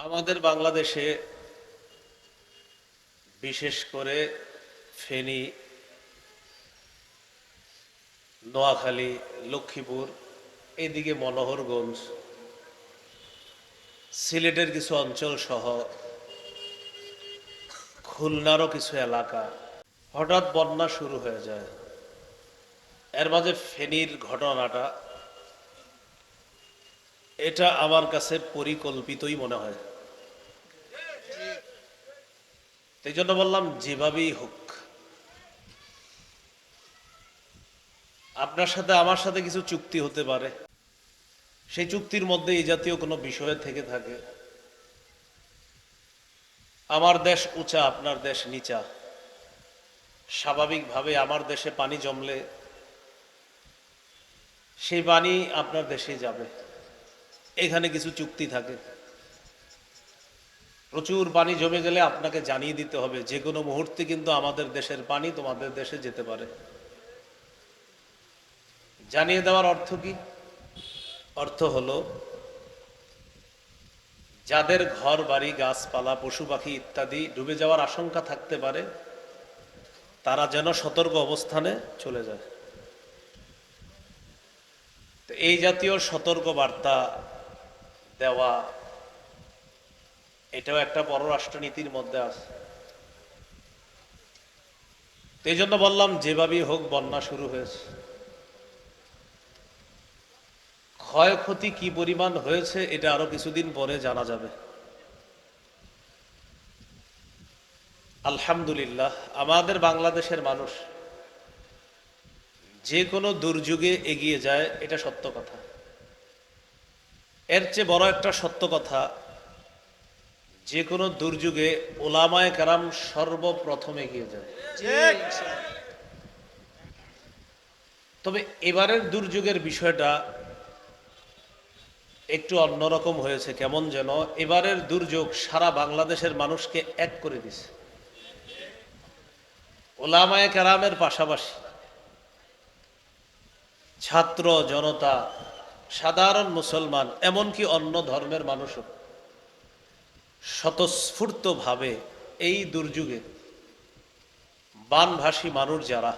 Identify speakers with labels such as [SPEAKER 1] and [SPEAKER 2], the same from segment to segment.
[SPEAKER 1] আমাদের বাংলাদেশে বিশেষ করে ফেনী, নোয়াখালী, লক্ষ্মীপুর, এইদিকে মনোহরগঞ্জ, সিলেটের কিছু অঞ্চল সহ খুলনারও কিছু এলাকা হঠাৎ বন্যা শুরু হয়ে যায়। এর মাঝে ফেনীর ঘটনাটা, এটা আমার কাছে পরিকল্পিতই মনে হয়। এই জন্য বললাম যেভাবেই হোক, আপনার সাথে আমার সাথে কিছু চুক্তি হতে পারে, সেই চুক্তির মধ্যে এই জাতীয় কোনো বিষয় থেকে থাকে। আমার দেশ উঁচা, আপনার দেশ নিচা, স্বাভাবিকভাবে আমার দেশে পানি জমলে সেই পানি আপনার দেশে যাবে, এখানে কিছু চুক্তি থাকে। প্রচুর পানি জমে গেলে আপনাকে জানিয়ে দিতে হবে যে কোনো মুহূর্তে কিন্তু আমাদের দেশের পানি তোমাদের দেশে যেতে পারে। জানিয়ে দেওয়ার অর্থ কি? অর্থ হলো যাদের ঘর বাড়ি, গাছপালা, পশু পাখি ইত্যাদি ডুবে যাওয়ার আশঙ্কা থাকতে পারে, তারা যেন সতর্ক অবস্থানে চলে যায়। তো এই জাতীয় সতর্ক বার্তা দেওয়া, এটাও একটা পররাষ্ট্রনীতির মধ্যে আছে। এই জন্য বললাম যেভাবেই হোক বন্যা শুরু হয়েছে। ক্ষয়ক্ষতি কি পরিমাণ হয়েছে এটা আরো কিছুদিন পরে জানা যাবে। আলহামদুলিল্লাহ, আমাদের বাংলাদেশের মানুষ যে কোনো দুর্যোগে এগিয়ে যায়, এটা সত্য কথা। এর চেয়ে বড় একটা সত্য কথা, যে কোনো দুর্যোগে ওলামায়ে কেরাম সর্বপ্রথম এগিয়ে যায়। তবে এবারের দুর্যোগের বিষয়টা একটু অন্যরকম হয়েছে। কেমন যেন এবারের দুর্যোগ সারা বাংলাদেশের মানুষকে এক করে দিছে। ওলামায়ে কেরামের পাশাপাশি ছাত্র জনতা, সাধারণ মুসলমান, এমনকি অন্য ধর্মের মানুষও স্বতঃস্ফূর্তভাবে এই দুর্যোগে বানভাসী মানুষ যারা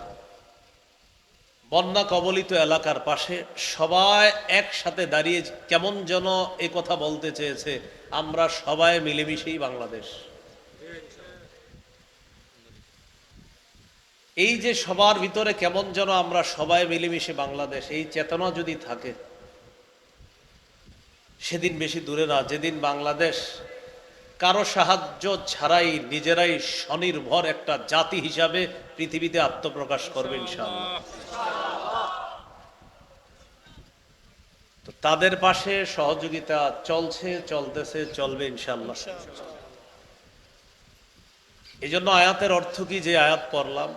[SPEAKER 1] বন্যা কবলিত এলাকার পাশে, সবাই একসাথে দাঁড়িয়ে কেমন যেন এ কথা বলতে চেয়েছে, আমরা সবাই মিলেমিশেই বাংলাদেশ। এই যে সবার ভিতরে কেমন যেন আমরা সবাই মিলেমিশে বাংলাদেশ, এই চেতনা যদি থাকে, সেদিন বেশি দূরে না, যেদিন বাংলাদেশ কারো সাহায্য ছাড়াই নিজেরাই স্বনির্ভর একটা জাতি হিসাবে পৃথিবীতে আত্মপ্রকাশ করবে ইনশাআল্লাহ। তো তাদের পাশে সহযোগিতা চলছে, চলতেছে, চলবে ইনশাআল্লাহ। এই জন্য আয়াতের অর্থ কি, যে আয়াত পড়লাম,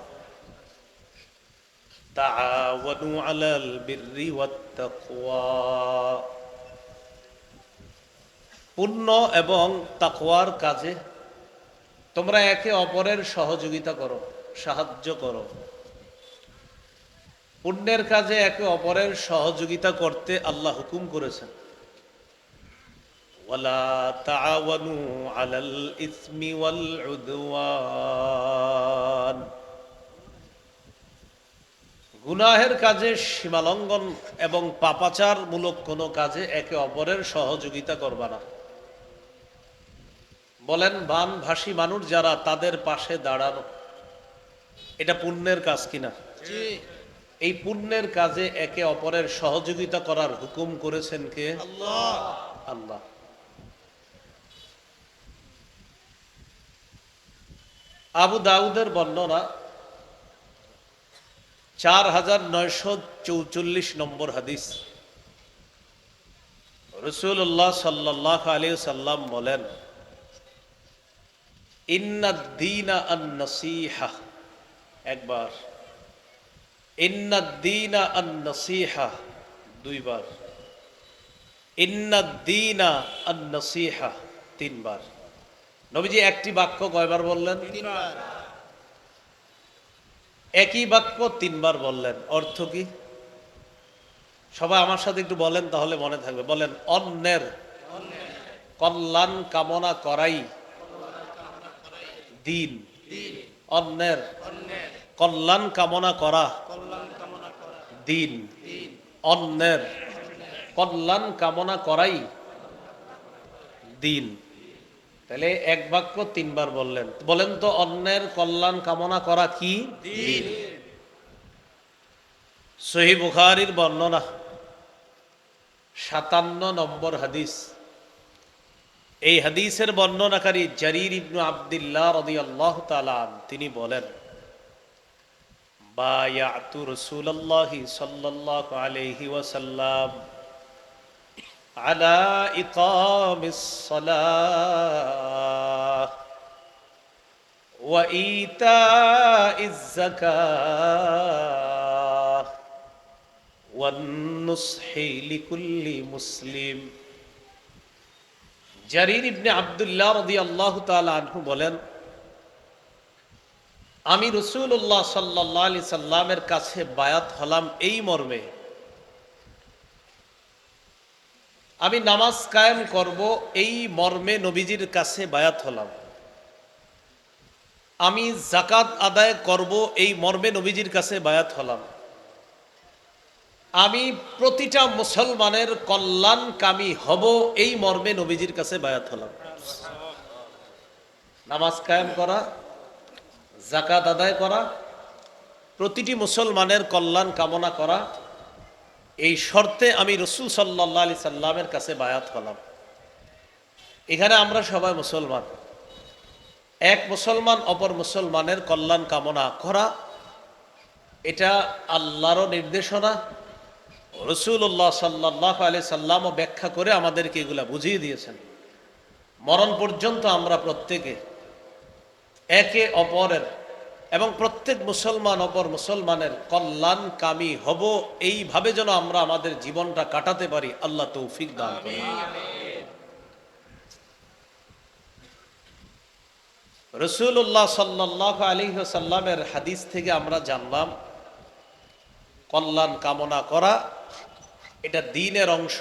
[SPEAKER 1] তাআওয়ানু আলাল বিররি ওয়াত তাকওয়া, পুণ্য এবং তাকওয়ার কাজে তোমরা একে অপরের সহযোগিতা করো, সাহায্য করো। পুণ্যের কাজে একে অপরের সহযোগিতা করতে আল্লাহ হুকুম করেছেন। ওয়ালা তাআওয়ানু আলাল ইসমি ওয়াল উদওয়ান, গুনাহের কাজে, সীমালঙ্ঘন এবং পাপাচার মূলক কোনো কাজে একে অপরের সহযোগিতা করবা না। বলেন, বানভাসী মানুষ যারা, তাদের পাশে দাঁড়ানো, এটা পুণ্যের কাজ কিনা? এই পুণ্যের কাজে একে অপরের সহযোগিতা করার হুকুম করেছেন কে? আল্লাহ। আল্লাহ। আবু দাউদের বর্ণনা 4944 নম্বর হাদিস। রাসূলুল্লাহ সাল্লাল্লাহু আলাইহি সাল্লাম বলেন, ইন্নাদ দীনা আন-নাসীহা, একবার, ইন্নাদ দীনা আন-নাসীহা, দুইবার, ইন্নাদ দীনা আন-নাসীহা, তিনবার। নবীজি একটি বাক্য কয়বার বললেন? তিনবার। একই বাক্য তিনবার বললেন, অর্থ কি? সবাই আমার সাথে একটু বলেন, তাহলে মনে থাকবে। বলেন, অন্যের কল্যাণ কামনা করাই দিন। অন্যের কল্যাণ কামনা করা দিন। অন্যের কল্যাণ কামনা করাই দিন। তাহলে এক বাক্য তিনবার বললেন। বলেন তো অন্যের কল্যাণ কামনা করা কি দিন? সহিহ বুখারীর বর্ণনা 57 নম্বর হাদিস। এই হাদিসের বর্ণনাকারী জারির ইবনে আব্দুল্লাহ রাদিয়াল্লাহু তাআলা তিনি বলেন, বায়াতু রাসূলুল্লাহি সাল্লাল্লাহু আলাইহি ওয়াসাল্লাম আলা ইকামিস সালাহ ওয়া ইতাইজ যাকাহ ওয়ান নুসহি লিকুল্লি মুসলিম। জারির ইবনে আব্দুল্লাহ রাদিয়াল্লাহু তাআলা আনহু বলেন, আমি রাসূলুল্লাহ সাল্লাল্লাহু আলাইহি সাল্লামের কাছে বায়াত হলাম এই মর্মে, আমি নামাজ কায়েম করব এই মর্মে নবীজির কাছে বায়াত হলাম। আমি যাকাত আদায় করব এই মর্মে নবীজির কাছে বায়াত হলাম। আমি প্রতিটা মুসলমানের কল্যাণকামী হব এই মর্মে নবীজির কাছে বায়াত হলাম। নামাজ কায়েম করা, যাকাত আদায় করা, প্রতিটি মুসলমানের কল্যাণ কামনা করা, এই শর্তে আমি রাসূল সাল্লাল্লাহু আলাইহি সাল্লামের কাছে বায়াত হলাম। এখানে আমরা সবাই মুসলমান। এক মুসলমান অপর মুসলমানের কল্যাণ কামনা করা, এটা আল্লাহর নির্দেশনা। রাসূলুল্লাহ সাল্লাল্লাহু আলাইহি সাল্লামও ব্যাখ্যা করে আমাদেরকে এগুলা বুঝিয়ে দিয়েছেন। মরণ পর্যন্ত আমরা প্রত্যেকে একে অপরের এবং প্রত্যেক মুসলমান অপর মুসলমানের কল্যাণকামী হব, এইভাবে যেন আমরা আমাদের জীবনটা কাটাতে পারি, আল্লাহ তৌফিক দান করুন। রাসূলুল্লাহ সাল্লাল্লাহু আলাইহি ওয়াসাল্লামের হাদিস থেকে আমরা জানলাম কল্যাণ কামনা করা এটা দ্বীনের অংশ।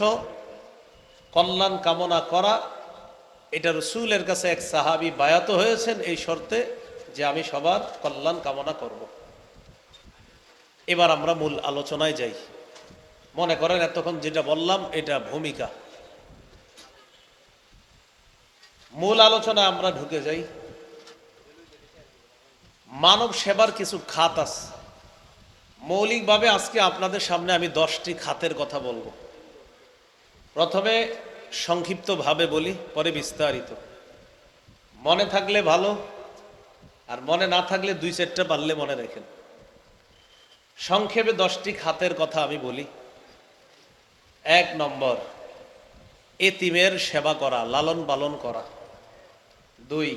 [SPEAKER 1] কল্যাণ কামনা করা এটা রাসূলের কাছে এক সাহাবী বায়াত হয়েছেন এই শর্তে যে আমি সবার কল্যাণ কামনা করব। এবার আমরা মূল আলোচনায় যাই। মনে করেন এতক্ষণ যেটা বললাম এটা ভূমিকা, মূল আলোচনায় আমরা ঢুকে যাই। মানব সেবার কিছু খাত আছে। মৌলিকভাবে আজকে আপনাদের সামনে আমি 10টি খাতের কথা বলবো। প্রথমে সংক্ষিপ্তভাবে বলি, পরে বিস্তারিত। মনে থাকলে ভালো, আর মনে না থাকলে 2-4টা পারলে মনে রাখেন। সংক্ষেপে 10টি খাতের কথা আমি বলি। 1 নম্বর, এতিমের সেবা করা, লালন পালন করা। 2,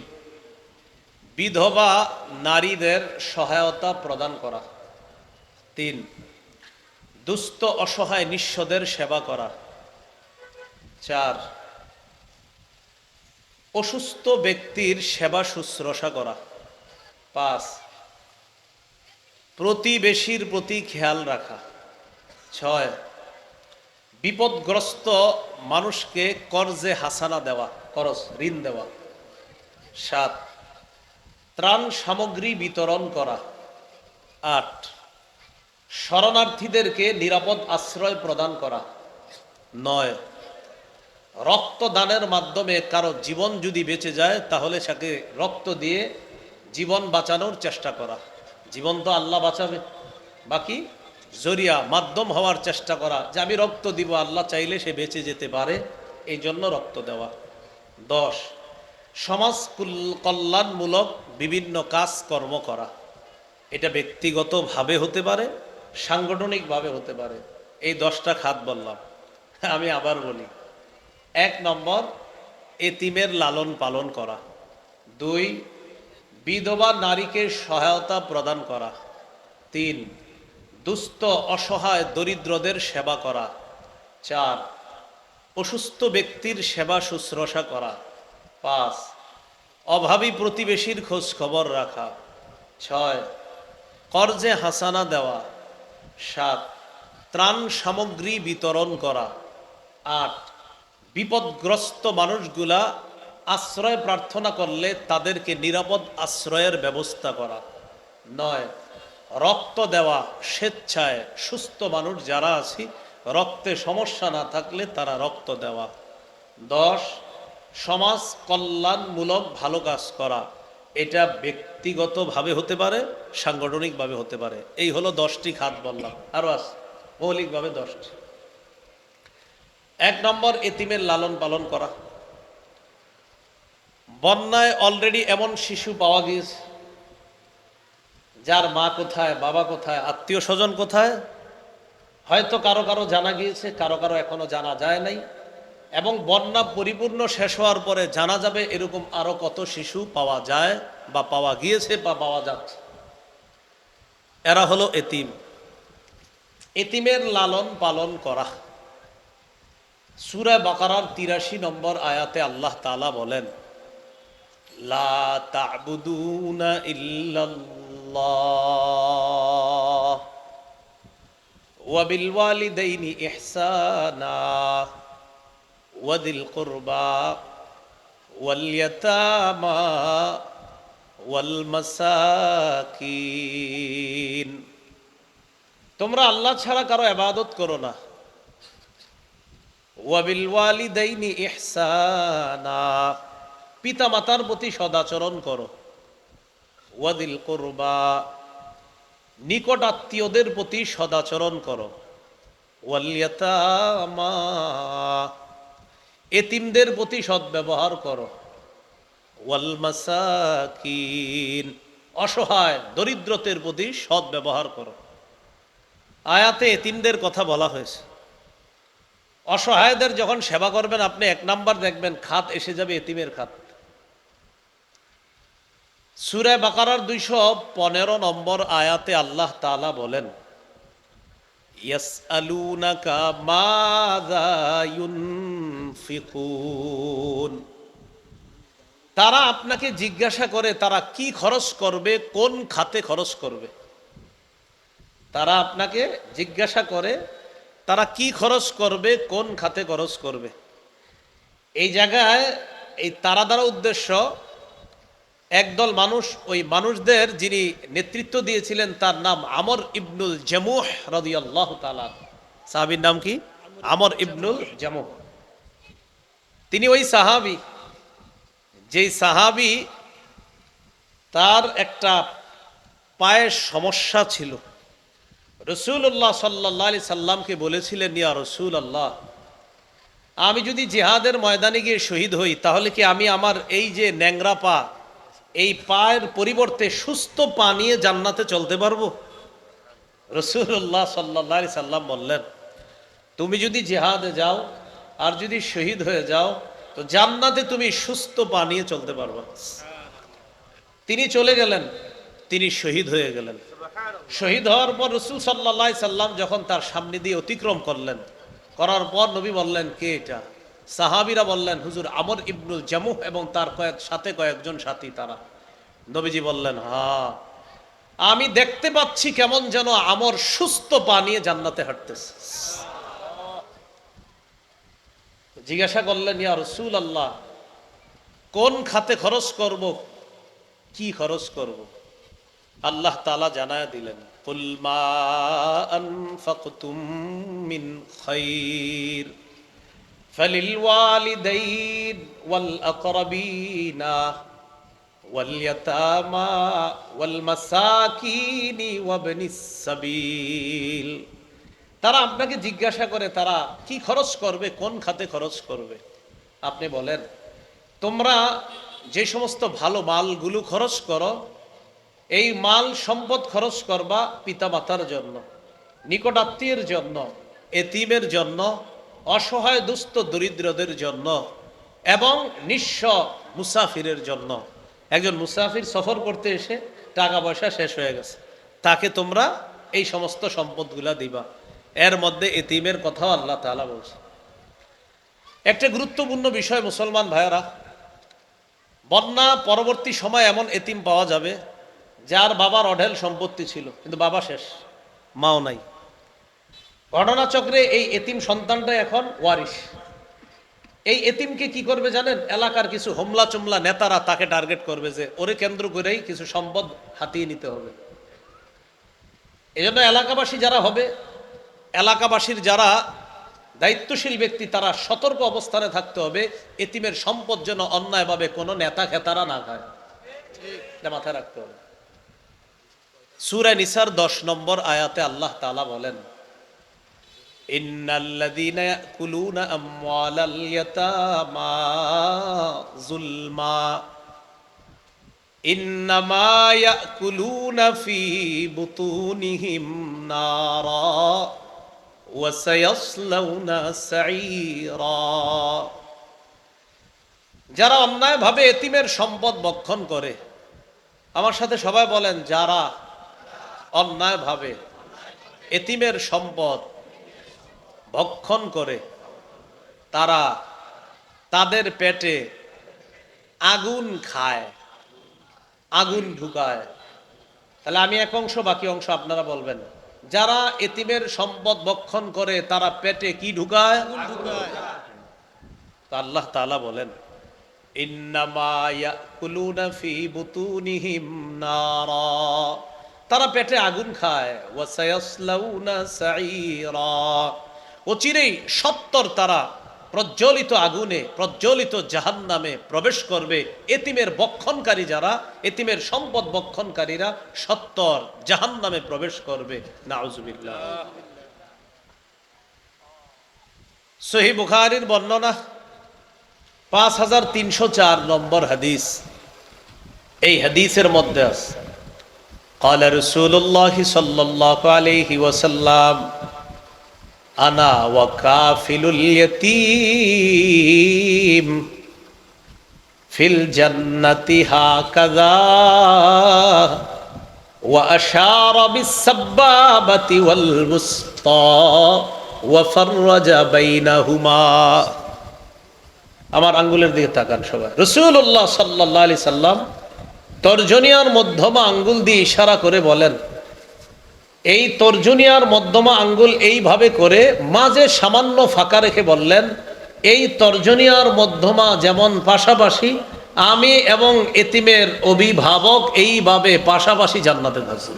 [SPEAKER 1] বিধবা নারীদের সহায়তা প্রদান করা। 3, দুস্থ অসহায় নিঃস্বদের সেবা করা। 4, অসুস্থ ব্যক্তির সেবা শুশ্রূষা করা। 5, প্রতিবেশীর প্রতি খেয়াল রাখা। 6, বিপদগ্রস্ত মানুষকে কর্জে হাসানা দেওয়া, করজ ঋণ দেওয়া। 7, ত্রাণ সামগ্রী বিতরণ করা। 8, শরণার্থীদেরকে নিরাপদ আশ্রয় প্রদান করা। 9, রক্তদানের মাধ্যমে কারো জীবন যদি বেঁচে যায় তাহলে তাকে রক্ত দিয়ে জীবন বাঁচানোর চেষ্টা করা। জীবন তো আল্লাহ বাঁচাবে, বাকি জরিয়া মাধ্যম হওয়ার চেষ্টা করা, যে আমি রক্ত দিব, আল্লাহ চাইলে সে বেঁচে যেতে পারে, এই জন্য রক্ত দেওয়া। 10, সমাজ কল্যাণমূলক বিভিন্ন কাজকর্ম করা। এটা ব্যক্তিগতভাবে হতে পারে, সাংগঠনিকভাবে হতে পারে। এই 10টা খাত বললাম। আমি আবার বলি। 1 নম্বর, এতিমের লালন পালন করা। 2, বিধবা নারীকে সহায়তা প্রদান করা। 3, দুস্থ অসহায় দরিদ্রদের সেবা করা। 4, অসুস্থ ব্যক্তির সেবা শুশ্রূষা করা। 5, অভাবী প্রতিবেশীর খোঁজ খবর রাখা। 6, কর্জে হাসানা দেওয়া। 7, ত্রাণ সামগ্রী বিতরণ করা। 8, বিপদগ্রস্ত মানুষগুলা আশ্রয় প্রার্থনা করলে তাদেরকে নিরাপদ আশ্রয়ের ব্যবস্থা করা নয়, রক্ত দেওয়া স্বেচ্ছায়। সুস্থ মানুষ যারা আছি, রক্তে সমস্যা না থাকলে তারা রক্ত দেওয়া। 10, সমাজ কল্যাণমূলক ভালো কাজ করা। এটা ব্যক্তিগতভাবে হতে পারে, সাংগঠনিকভাবে হতে পারে। এই হলো 10টি খাত বললাম, আরও আছে মৌলিকভাবে 10টি। 1 নম্বর, এতিমের লালন পালন করা। বন্যায় অলরেডি এমন শিশু পাওয়া গিয়েছে যার মা কোথায়, বাবা কোথায়, আত্মীয় স্বজন কোথায়, হয়তো কারো কারো জানা গিয়েছে, কারো কারো এখনো জানা যায় নাই। এবং বন্যা পরিপূর্ণ শেষ হওয়ার পরে জানা যাবে এরকম আরো কত শিশু পাওয়া যায় বা পাওয়া গিয়েছে বা পাওয়া যাচ্ছে। এরা হলো এতিম। এতিমের লালন পালন করা। সূরা বাকারার 83 নম্বর আয়াতে আল্লাহ তাআলা বলেন, লা তা'বুদুনা ইল্লাল্লাহ ওয়া বিল ওয়ালিদাইনি ইহসানা ওয়া যিল কুরবা ওয়াল ইয়াতামা ওয়াল মাসাকিন। তোমরা আল্লাহ ছাড়া কারো ইবাদত করো না। ওয়া বিল ওয়ালিদাইনি ইহসানা, পিতা মাতার প্রতি সদাচরণ করো। ওয়া যিল কুরবা, নিকট আত্মীয়দের প্রতি সদাচরণ করো। ওয়াল ইয়াতামা, এতিমদের প্রতি সদ্ব্যবহার করো। ওয়াল মাসাকিন, অসহায় দরিদ্রদের প্রতি সদ্ব্যবহার করো। আয়াতে এতিমদের কথা বলা হয়েছে। অসহায়দের যখন সেবা করবেন আপনি 1 নাম্বার দেখবেন খাত এসে যাবে এতিমের খাত। সূরা বাকারার 215 নম্বর আয়াতে আল্লাহ তাআলা বলেন, ইয়াসআলুনাকা মাযা ইউনফিকুন, তারা আপনাকে জিজ্ঞাসা করে তারা কি খরচ করবে, কোন খাতে খরচ করবে। তারা আপনাকে জিজ্ঞাসা করে তারা কি খরচ করবে, কোন খাতে খরচ করবে। এই জায়গায় এই তারা দ্বারা উদ্দেশ্য একদল মানুষ, ওই মানুষদের যিনি নেতৃত্ব দিয়েছিলেন তার নাম আমর ইবনুল জামুহ রাদিয়াল্লাহু তাআলা। সাহাবীর নাম কি? আমর ইবনুল জামুহ। তিনি ওই সাহাবী, যেই সাহাবী তার একটা পায়ের সমস্যা ছিল। রাসূলুল্লাহ সাল্লাল্লাহু আলাইহি সাল্লামকে বলেছিলেন, ইয়া রাসূলুল্লাহ, আমি যদি জিহাদের ময়দানে গিয়ে শহীদ হই তাহলে কি আমি আমার এই যে ন্যাংরা পা, এই পায়ের পরিবর্তে সুস্থ পা নিয়ে জান্নাতে চলতে পারবো? রাসূলুল্লাহ সাল্লাল্লাহু আলাইহি সাল্লাম বললেন, তুমি যদি জিহাদে যাও আর যদি শহীদ হয়ে যাও তো জান্নাতে তুমি সুস্থ পা নিয়ে চলতে পারবে। তিনি চলে গেলেন, তিনি শহীদ হয়ে গেলেন। শহীদ হওয়ার পর রাসূল সাল্লাল্লাহু আলাইহি সাল্লাম যখন তার সামনে দিয়ে অতিক্রম করলেন, করার পর নবী বললেন, কে এটা? সাহাবীরা বললেন, হুজুর আমর ইবনুল জামুহ এবং তার কয়েকজন সাথী তারা। নবীজি বললেন, হ্যাঁ, আমি দেখতে পাচ্ছি কেমন যেন আমর সুস্থ পা নিয়ে জান্নাতে হাঁটতেছে। জিজ্ঞাসা করলেন, ইয়া রাসূলুল্লাহ, কোন খাতে খরচ করব, কি খরচ করব? আল্লাহ তাআলা জানায়া দিলেন, কুল মা আনফাকতুম মিন খায়র ফালিল ওয়ালিদাইন ওয়াল আকরাবিনা ওয়াল ইয়াতামা ওয়াল মাসাকিনি ওয়াবনিস সাবিল। তারা আপনাকে জিজ্ঞাসা করে তারা কি খরচ করবে, কোন খাতে খরচ করবে। আপনি বলেন, তোমরা যে সমস্ত ভালো মালগুলো খরচ করো, এই মাল সম্পদ খরচ করবা পিতামাতার জন্য, নিকটাত্মীয়ের জন্য, এতিমের জন্য, অসহায় দুস্থ দরিদ্রদের জন্য এবং নিঃস্ব মুসাফিরের জন্য। একজন মুসাফির সফর করতে এসে টাকা পয়সা শেষ হয়ে গেছে, তাকে তোমরা এই সমস্ত সম্পদগুলা দিবা। এর মধ্যে এতিমের কথাও আল্লাহ তাআলা বলছে। একটা গুরুত্বপূর্ণ বিষয় মুসলমান ভাইয়েরা, বন্যা পরবর্তী সময় এমন এতিম পাওয়া যাবে যার বাবার অঢেল সম্পত্তি ছিল কিন্তু বাবা শেষ, মাও নাই। ঘটনাচক্রে এই এতিম সন্তানটা এখন ওয়ারিশ। এই এতিমকে কি করবে জানেন? এলাকার কিছু হোমলা চুমলা নেতারা তাকে টার্গেট করবে যে ওরে কেন্দ্র করেই কিছু সম্পদ হাতিয়ে নিতে হবে। এই জন্য এলাকাবাসী যারা হবে, এলাকাবাসীর যারা দায়িত্বশীল ব্যক্তি, তারা সতর্ক অবস্থানে থাকতে হবে এতিমের সম্পদ যেন অন্যায়ভাবে কোনো নেতা খেতারা না খায়। এটা মাথায় রাখতে হবে। সূরা নিসার 10 নম্বর আয়াতে আল্লাহ তাআলা বলেন, ইন্নাল্লাযীনা ইয়াকুলুনা আমওয়ালাল ইয়াতামা যুলমা ইন্নামা ইয়াকুলুনা ফী বুতুনিহিম নারা ওয়া সায়াসলাউনা সাঈরা। যারা অন্যায়ভাবে এতিমের সম্পদ ভক্ষণ করে, আমার সাথে সবাই বলেন, যারা অন্যায়ভাবে এতিমের সম্পদ ভক্ষণ করে তারা তাদের পেটে আগুন খায়, আগুন ঢুকায়। তাহলে আমি এক অংশ, বাকি অংশ আপনারা বলবেন। যারা এতিমের সম্পদ ভক্ষণ করে তারা পেটে কি ঢুকায়? তো আল্লাহ তাআলা বলেন, ইন্নামা ইয়াকুলুনা ফী বুতুনিহিম নারা, তারা পেটে আগুন খায়। ওয়া সায়াসলাউনা সাঈরা, অচিরেই সত্তর তারা প্রজ্বলিত আগুনে, প্রজ্বলিত জাহান্নামে প্রবেশ করবে। এতিমের ভক্ষণকারী যারা, এতিমের সম্পদ ভক্ষণকারীরা সত্তর জাহান্নামে প্রবেশ করবে। নাউজুবিল্লাহ। সহিহ বুখারীর বর্ণনা 5304 নম্বর হাদিস। এই হাদিসের মধ্যে আছে, قال رسول الله صلى الله عليه وسلم أنا وكافل اليتيم في الجنة هكذا وأشار بالسبابة والوسطى وفرج بينهما। আমার আঙ্গুলের দিকে তাকান সবাই। রাসূলুল্লাহ সাল্লাল্লাহু আলাইহি সাল্লাম তর্জনিয়ার মধ্যমা আঙ্গুল দিয়ে ইশারা করে বলেন, এই তর্জনিয়ার মধ্যমা আঙ্গুল এইভাবে করে মাঝে সামান্য ফাঁকা রেখে বললেন, এই তর্জনিয়ার মধ্যমা যেমন পাশাপাশি, আমি এবং এতিমের অভিভাবক এইভাবে পাশাপাশি জান্নাতে থাকবো।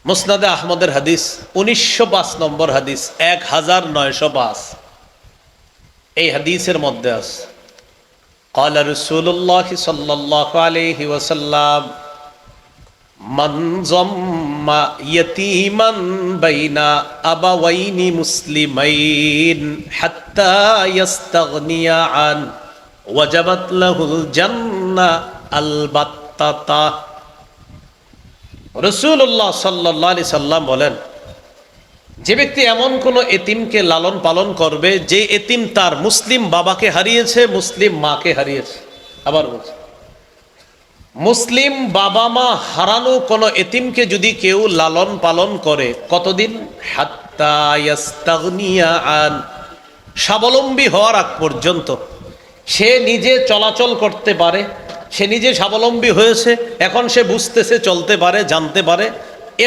[SPEAKER 1] মুসনাদে আহমদের হাদিস 1905 নম্বর হাদিস, 1905। এই হাদিসের মধ্যে আছে, قال رسول الله صلى الله عليه وسلم من ضم يتيما بين أبوين مسلمين حتى يستغني عنه وجبت له الجنة البتة। রাসূলুল্লাহ সাল্লাল্লাহু আলাইহি সাল্লাম বলেন, যে ব্যক্তি এমন কোন এতিমকে লালন পালন করবে যে এতিম তার মুসলিম বাবাকে হারিয়েছে, মুসলিম মাকে হারিয়েছে। আবার বলছে, মুসলিম বাবা মা হারানো কোন এতিমকে যদি কেউ লালন পালন করে, কতদিন? হাত্তা ইয়াস্তাগনিয়া আন, স্বাবলম্বী হওয়ার আগ পর্যন্ত। সে নিজে চলাচল করতে পারে, সে নিজে স্বাবলম্বী হয়েছে, এখন সে বুঝতেছে, চলতে পারে, জানতে পারে,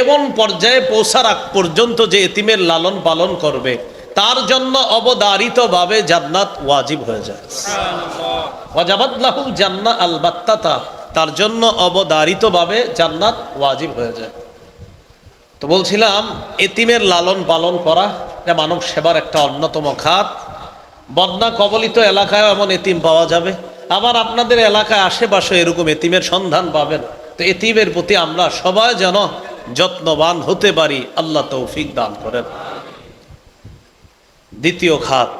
[SPEAKER 1] এমন পর্যায়ে পৌঁছার আগ পর্যন্ত যে এতিমের লালন পালন করবে তার জন্য অবধারিতভাবে জান্নাত ওয়াজিব হয়ে যায়। ওয়াজাবাত লাহুল জান্নাহ আল বাত্তাতা, তার জন্য অবধারিতভাবে জান্নাত ওয়াজিব হয়ে যায়। তো বলছিলাম, এতিমের লালন পালন করা এটা মানব সেবার একটা অন্যতম খাত। বন্যা কবলিত এলাকায় এমন এতিম পাওয়া যাবে, আবার আপনাদের এলাকায় আশেপাশে এরকম এতিমের সন্ধান পাবেন। তো এতিমের প্রতি আমরা সবাই যেন যত্নবান হতে পারি, আল্লাহ তৌফিক দান করেন। দ্বিতীয় খাত,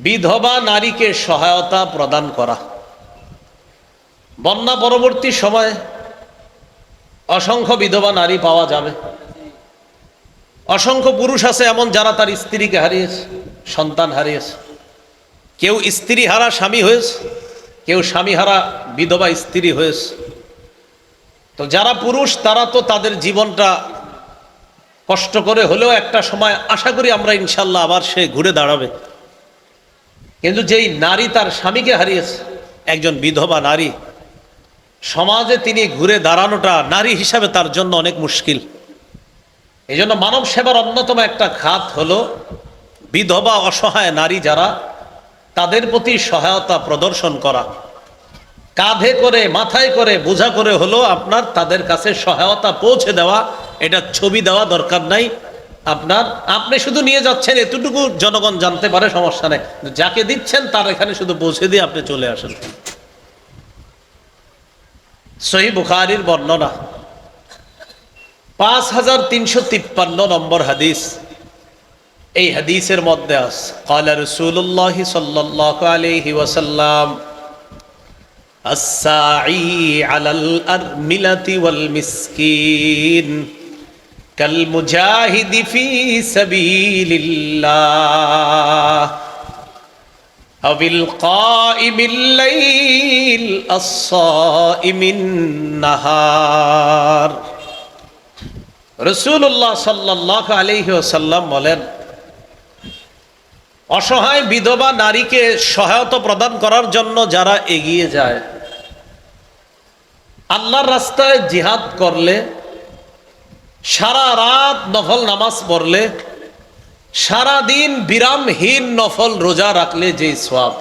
[SPEAKER 1] বিধবা নারীকে সহায়তা প্রদান করা। বন্যা পরবর্তী সময়ে অসংখ্য বিধবা নারী পাওয়া যাবে। অসংখ্য পুরুষ আছে এমন যারা তার স্ত্রীকে হারিয়েছে, সন্তান হারিয়েছে। কেউ স্ত্রী হারা স্বামী হয়েছে, কেউ স্বামী হারা বিধবা স্ত্রী হয়েছে। তো যারা পুরুষ তারা তো তাদের জীবনটা কষ্ট করে হলেও একটা সময় আশা করি আমরা ইনশাল্লাহ আবার সে ঘুরে দাঁড়াবে। কিন্তু যেই নারী তার স্বামীকে হারিয়েছে, একজন বিধবা নারী, সমাজে তিনি ঘুরে দাঁড়ানোটা নারী হিসাবে তার জন্য অনেক মুশকিল। এই জন্য মানব সেবার অন্যতম একটা খাত হলো বিধবা অসহায় নারী যারা, তাদের প্রতি সহায়তা প্রদর্শন করা, কাঁধে করে মাথায় করে বোঝা করে হলো আপনার তাদের কাছে সহায়তা পৌঁছে দেওয়া। এটা ছবি দেওয়া দরকার নাই আপনার, আপনি শুধু নিয়ে যাচ্ছেন এতটুকু জনগণ জানতে পারে, সমস্যা নেই। যাকে দিচ্ছেন তার এখানে শুধু পৌঁছে দিয়ে আপনি চলে আসেন। সহিহ বুখারীর বর্ণনা 5353 নম্বর হাদিস। এই হাদিসের মধ্যে আছে ক্বালা রাসূলুল্লাহ সাল্লাল্লাহু আলাইহি ওয়াসাল্লাম আস-সাঈ আলাল আরমিলাতি ওয়াল মিসকিন কাল মুজাহিদি ফি সাবিলিল্লাহ আবিল কাইমিল লাইল আস-সাইমিন নাহার। রাসূলুল্লাহ সাল্লাল্লাহু আলাইহি ওয়াসাল্লাম বলেন, অসহায় বিধবা নারীকে সহায়তা প্রদান করার জন্য যারা এগিয়ে যায়, আল্লাহর রাস্তায় জিহাদ করলে, সারা রাত নফল নামাজ পড়লে, সারা দিন বিরামহীন নফল রোজা রাখলে যেই সওয়াব,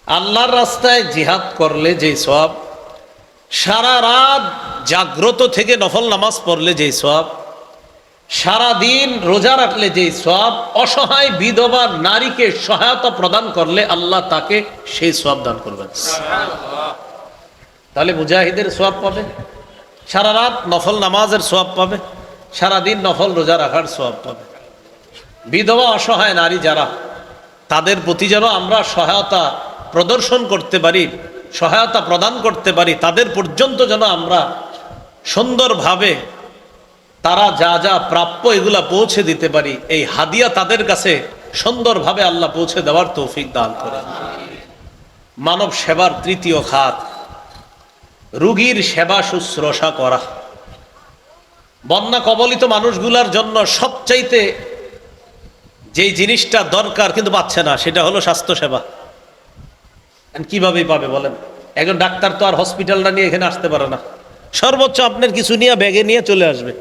[SPEAKER 1] আল্লাহর রাস্তায় জিহাদ করলে যেই সওয়াব, সারা রাত জাগ্রত থেকে নফল নামাজ পড়লে যেই সওয়াব, সারা দিন রোজা রাখলে যেই সওয়াব, অসহায় বিধবা নারীকে সহায়তা প্রদান করলে আল্লাহ তাকে সেই সওয়াব দান করবেন। তাহলে মুজাহিদের সওয়াব পাবে, সারা রাত নফল নামাজের সওয়াব পাবে, সারা দিন নফল রোজা রাখার সওয়াব পাবে। বিধবা অসহায় নারী যারা, তাদের প্রতি যেন আমরা সহায়তা প্রদর্শন করতে পারি, সহায়তা প্রদান করতে পারি, তাদের পর্যন্ত যেন আমরা সুন্দরভাবে তারা যা যা প্রাপ্য এগুলা পৌঁছে দিতে পারি। এই হাদিয়া তাদের কাছে সুন্দরভাবে আল্লাহ পৌঁছে দেওয়ার তৌফিক দান করেন। মানব সেবার তৃতীয় খাত রোগীর সেবা শুশ্রূষা করা। বন্যা কবলিত মানুষগুলার জন্য সবচাইতে যেই জিনিসটা দরকার কিন্তু পাচ্ছে না, সেটা হলো স্বাস্থ্য সেবা। কিভাবেই পাবে বলেন? একজন ডাক্তার তো আর হসপিটালটা নিয়ে এখানে আসতে পারে না, সর্বোচ্চ আপনার কিছু নিয়ে ব্যাগে নিয়ে চলে আসবে।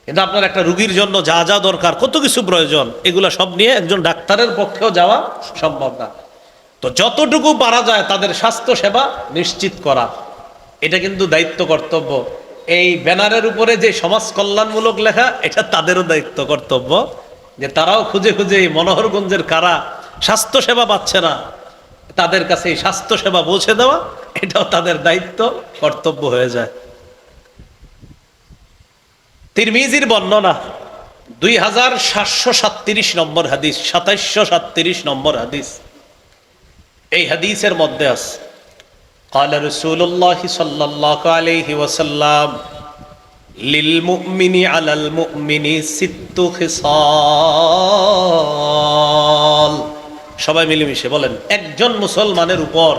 [SPEAKER 1] কিন্তু আপনার একটা রোগীর জন্য যা যা দরকার, কত কিছু প্রয়োজন, এগুলা সব নিয়ে একজন ডাক্তারের পক্ষেও যাওয়া সম্ভব না। তো যতটুকু পারা যায় তাদের স্বাস্থ্য সেবা নিশ্চিত করা, এটা কিন্তু দায়িত্ব কর্তব্য। এই ব্যানারের উপরে যে সমাজ কল্যাণমূলক লেখা, এটা তাদেরও দায়িত্ব কর্তব্য যে তারাও খুঁজে খুঁজে এই মনোহরগঞ্জের কারা স্বাস্থ্য সেবা পাচ্ছে না, তাদের কাছে এই স্বাস্থ্য সেবা পৌঁছে দেওয়া, এটাও তাদের দায়িত্ব কর্তব্য হয়ে যায়। তিরমিজির বর্ণনা 2737 নম্বর হাদিস, 2737 নম্বর হাদিস। এই হাদিসের মধ্যে আছে قال رسول الله صلى الله عليه وسلم للمؤمن على المؤمن 6 خصال। সবাই মিলেমিশে বলেন, একজন মুসলমানের উপর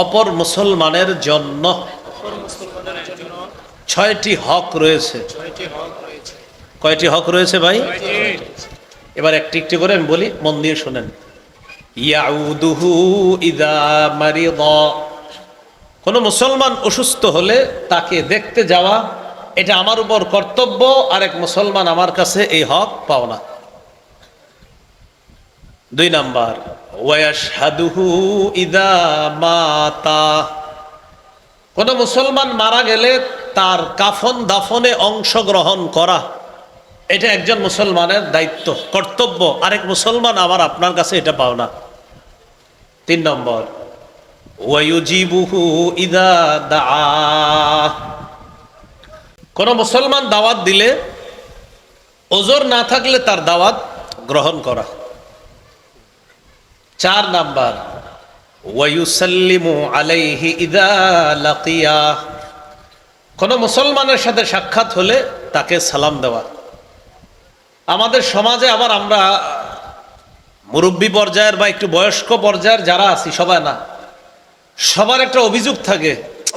[SPEAKER 1] অপর মুসলমানের জন্য 6টি হক রয়েছে। কয়টি হক রয়েছে ভাই? এবার একটি একটি করে আমি বলি, মন দিয়ে শুনেন। ইয়াউদুহু ইযা মারিদা, কোন মুসলমান অসুস্থ হলে তাকে দেখতে যাওয়া, এটা আমার উপর কর্তব্য, আরেক মুসলমান আমার কাছে এই হক পাও না। 2 নাম্বার, ওয়াশহাদুহু ইযা মাতা, কোন মুসলমান মারা গেলে তার কাফন দাফনে অংশগ্রহণ করা, এটা একজন মুসলমানের দায়িত্ব কর্তব্য, আরেক মুসলমান আমার আপনার কাছে এটা পাও না। 3 নম্বর, ওয়ায়ুজিবুহু ইযা দাআ, কোন মুসলমান দাওয়াত দিলে ওজর না থাকলে তার দাওয়াত গ্রহণ করা। 4 নাম্বার, ওয়ায়ুসাল্লিমু আলাইহি ইযা লাকিয়া, কোন মুসলমানের সাথে সাক্ষাৎ হলে তাকে সালাম দেওয়া। আমাদের সমাজে আবার আমরা মুরব্বী পর্যায়ের বা একটু বয়স্ক পর্যায়ের যারা আছি, সবাই না, সবার একটা অভিযোগ থাকে,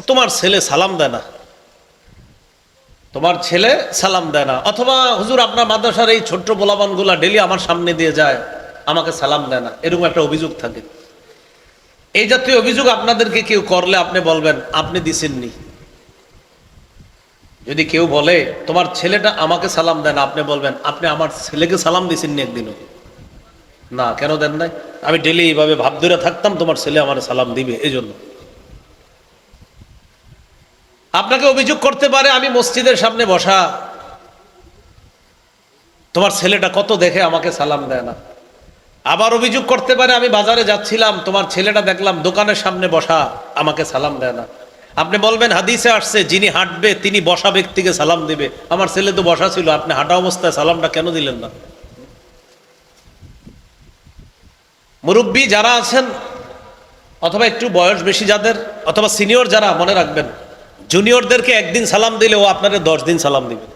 [SPEAKER 1] তোমার ছেলে সালাম দেয় না, তোমার ছেলে সালাম দেয় না, অথবা হুজুর আপনার মাদ্রাসার এই ছোট্ট পোলাপানগুলা ডেলি আমার সামনে দিয়ে যায়, আমাকে সালাম দেয় না, এরকম একটা অভিযোগ থাকে। এই জাতীয় অভিযোগ আপনাদেরকে কেউ করলে আপনি বলবেন আপনি দিছেননি। যদি কেউ বলে তোমার ছেলেটা আমাকে সালাম দেন, আপনি বলবেন আপনি আমার ছেলেকে সালাম দিয়েছেন নি একদিনও? না, কেন দেন নাই? আমি ডেলি এইভাবে ভাব ধরে থাকতাম তোমার ছেলে আমার সালাম দিবে এই জন্য। আপনাকে অভিযোগ করতে পারে আমি মসজিদের সামনে বসা, তোমার ছেলেটা কত দেখে আমাকে সালাম দেয় না। আবার অভিযোগ করতে পারে আমি বাজারে যাচ্ছিলাম, তোমার ছেলেটা দেখলাম দোকানের সামনে বসা, আমাকে সালাম দেয় না। আপনি বলবেন হাদিসে আসছে যিনি হাঁটবে তিনি বসা ব্যক্তিকে সালাম দিবে, আমার ছেলে তো বসা ছিল, আপনি হাঁটা অবস্থায় সালামটা কেন দিলেন না? মুরব্বী যারা আছেন অথবা একটু বয়স বেশি যাদের অথবা সিনিয়র যারা, মনে রাখবেন জুনিয়রদেরকে একদিন সালাম দিলে ও আপনাদের 10 দিন সালাম দিবে।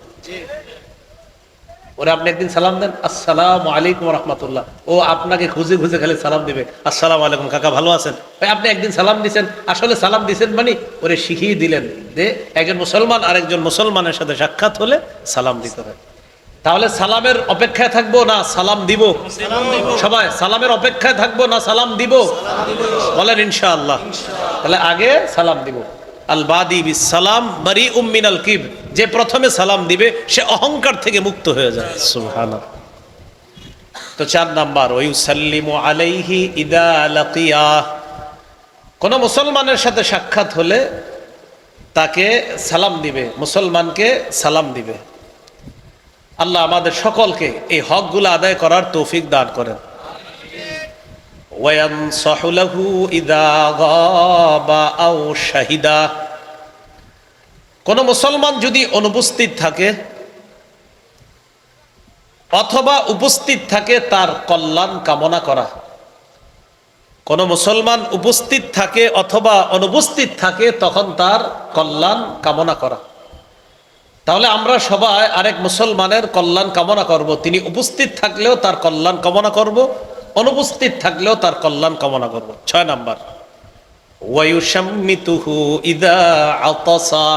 [SPEAKER 1] ওরা আপনি একদিন সালাম দেন আসসালামু আলাইকুম রাহমাতুল্লাহ, ও আপনাকে খুঁজে খুঁজে খালি সালাম দিবে আসসালামু আলাইকুম কাকা ভালো আছেন। ভাই আপনি একদিন সালাম দিছেন, আসলে সালাম দিছেন মানে ওরে শিখিয়ে দিলেন যে একজন মুসলমান আরেকজন মুসলমানের সাথে সাক্ষাৎ হলে সালাম দিতে হয়। তাহলে সালামের অপেক্ষায় থাকবো না সালাম দিব? সবাই সালামের অপেক্ষায় থাকবো না সালাম দিব? বলেন ইনশাআল্লাহ। তাহলে আগে সালাম দিব। আল বাদি বিস সালাম বারিউম মিনাল কিবর, যে প্রথমে সালাম দিবে সে অহংকার থেকে মুক্ত হয়ে যায়। সুবহানাল্লাহ। তো 4 নাম্বার ওয়ুসাল্লিমু আলাইহি ইদা লাকিয়া, কোন মুসলমানের সাথে সাক্ষাৎ হলে তাকে সালাম দিবে, মুসলমানকে সালাম দিবে। আল্লাহ আমাদের সকলকে এই হকগুলো আদায় করার তৌফিক দান করেন। ওয়ানসাহু লাহু ইদা গাবা আও শাহিদা, কোন মুসলমান যদি অনুপস্থিত থাকে অথবা উপস্থিত থাকে তার কল্যাণ কামনা করা। কোন মুসলমান উপস্থিত থাকে অথবা অনুপস্থিত থাকে তখন তার কল্যাণ কামনা করা। তাহলে আমরা সবাই আরেক মুসলমানের কল্যাণ কামনা করব, তিনি উপস্থিত থাকলেও তার কল্যাণ কামনা করব, অনুপস্থিত থাকলেও তার কল্যাণ কামনা করব। 6 নাম্বার ওয়ায়ুশাম্মিতুহু ইদা আতাসা,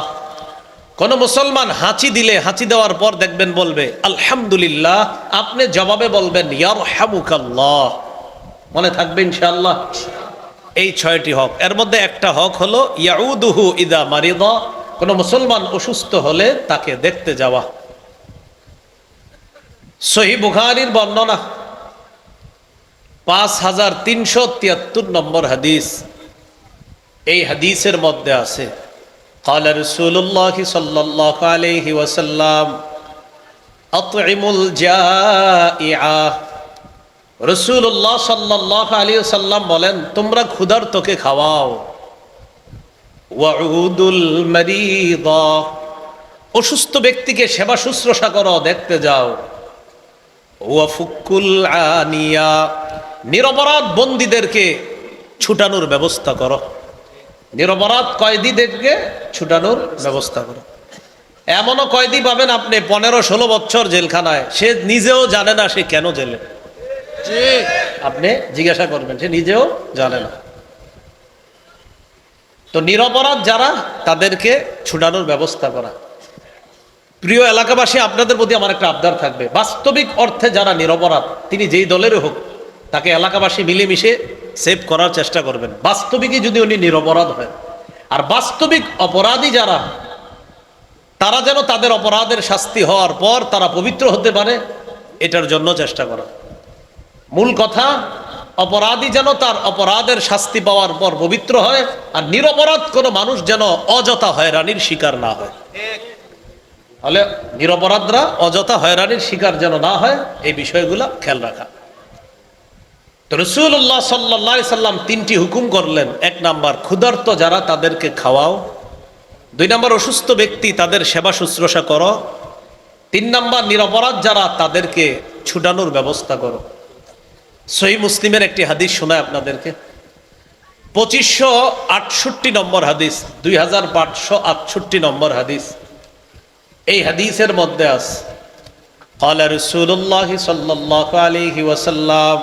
[SPEAKER 1] কোন মুসলমান হাঁচি দিলে হাঁচি দেওয়ার পর দেখবেন বলবে আলহামদুলিল্লাহ, আপনি জবাবে বলবেন ইয়ারহামুকাল্লাহ। মনে থাকবে ইনশাআল্লাহ। এই 6টি হক, এর মধ্যে একটা হক হলো ইয়াউদুহু ইদা মারিদা, কোন মুসলমান অসুস্থ হলে তাকে দেখতে যাওয়া। সহিহ বুখারীর বর্ণনা 5373 নম্বর হাদিস। এই হাদিসের মধ্যে আছে قال رسول الله صلى الله عليه وسلم أطعموا الجائع, রাসূলুল্লাহ সাল্লাল্লাহু আলাইহি ওয়াসাল্লাম বলেন তোমরা ক্ষুধার্তকে খাওয়াও। ওয়াউদুল মারিদা, অসুস্থ ব্যক্তিকে সেবা শুশ্রূষা করো, দেখতে যাও। ওয়াফুকুল আনিয়া, নিরপরাধ বন্দীদেরকে ছুটানোর ব্যবস্থা করো, নিরপরাধ কয়েদিদেরকে ছুটানোর ব্যবস্থা করো। এমনও কয়েদি পাবেন আপনি 15-16 বছর জেলখানায়, সে নিজেও জানে না সে কেন জেলে। আপনি জিজ্ঞাসা করবেন, সে নিজেও জানে না। তো নিরপরাধ যারা তাদেরকে ছুটানোর ব্যবস্থা করা। প্রিয় এলাকাবাসী, আপনাদের প্রতি আমার একটা আবদার থাকবে, বাস্তবিক অর্থে যারা নিরপরাধ তিনি যেই দলেরই হোক তাকে এলাকাবাসী মিলেমিশে সেভ করার চেষ্টা করবেন, বাস্তবিকই যদি উনি নিরপরাধ হয়। আর বাস্তবিক অপরাধী যারা, তারা যেন তাদের অপরাধের শাস্তি হওয়ার পর তারা পবিত্র হতে পারে, এটার জন্য চেষ্টা করা। মূল কথা, অপরাধী যেন তার অপরাধের শাস্তি পাওয়ার পর পবিত্র হয়, আর নিরপরাধ কোনো মানুষ যেন অযথা হয়রানির শিকার না হয়। তাহলে নিরপরাধরা অযথা হয়রানির শিকার যেন না হয়, এই বিষয়গুলো খেয়াল রাখা। তো রাসূলুল্লাহ সাল্লাল্লাহু আলাইহি সাল্লাম 3টি হুকুম করলেন। 1 নাম্বার ক্ষুধার্ত যারা তাদেরকে খাওয়াও। 2 নাম্বার অসুস্থ ব্যক্তি তাদের সেবা শুশ্রূষা করো। 3 নাম্বার নিরপরাধ যারা তাদেরকে ছুটানোর ব্যবস্থা করো। সহিহ মুসলিমের একটি হাদিস শোনায় আপনাদেরকে, 2568 নম্বর হাদিস, 2568 নম্বর হাদিস। এই হাদিসের মধ্যে আছে قال رسول الله صلى الله عليه وسلم